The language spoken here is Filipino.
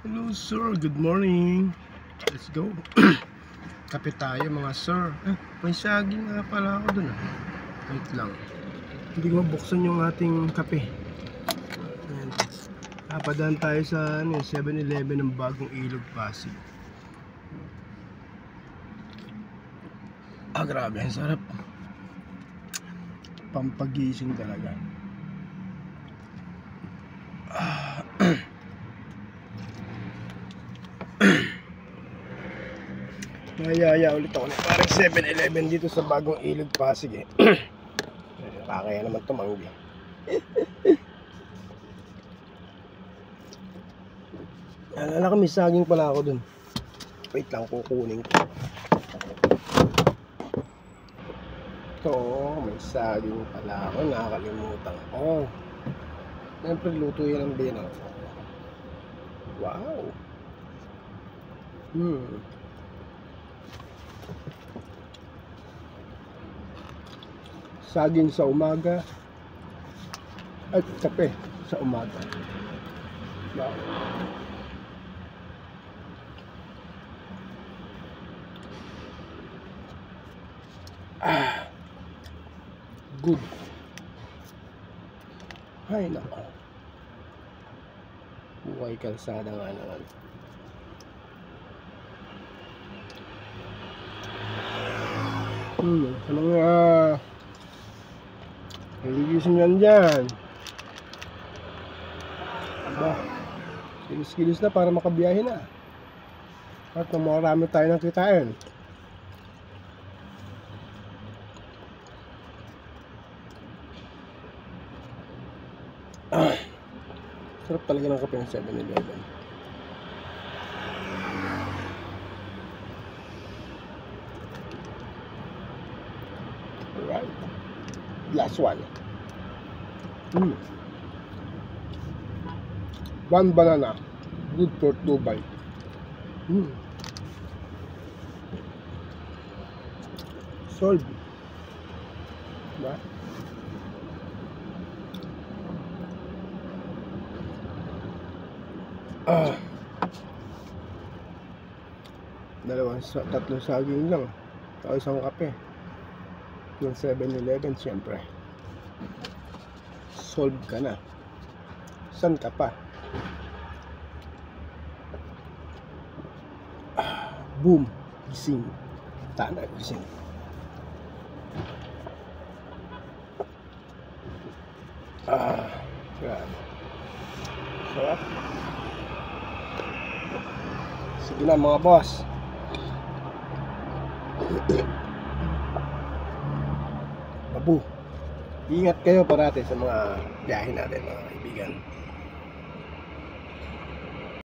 Hello sir, good morning. Let's go. Kape tayo mga sir. May saging nga pala ako dun. Wait lang. Hindi ko mabuksan yung ating kape. Ayan. Napadaan tayo sa 7-Eleven ng Bagong Ilog, Pasig. Grabe, ang sarap. Pampagising talaga. Mayaya ulit ako na parang 7-Eleven dito sa Bagong Ilog, Pasig eh. Kaya naman tumanggi. Alala ko may saging pala ako dun. Wait lang, kukunin ko. Ito, may saging pala ako. Nakakalimutan ko. Siyempre luto yan ang binaw. Wow. Saging sa umaga at kape sa umaga. Wow. Good. Ay nako. Buhay kalsada nga naman. Sa mga nagigising yan dyan. Aba, kilos-kilos na para makabiyahe na. At marami tayo ng kitain. Sarap talaga ng kape ng 7-Eleven. Alright. Last one. One banana. Good for 2 bites. Solve. Diba? Tatlong saging lang. Tapos isang kape. Yung 7-Eleven, siyempre. Solve ka na. San ka pa? Boom. Gising. Tana, gising. Grabe. Sarap. Sige na mga boss. Babu. Ingat kayo parati sa mga biyahe natin mga kaibigan.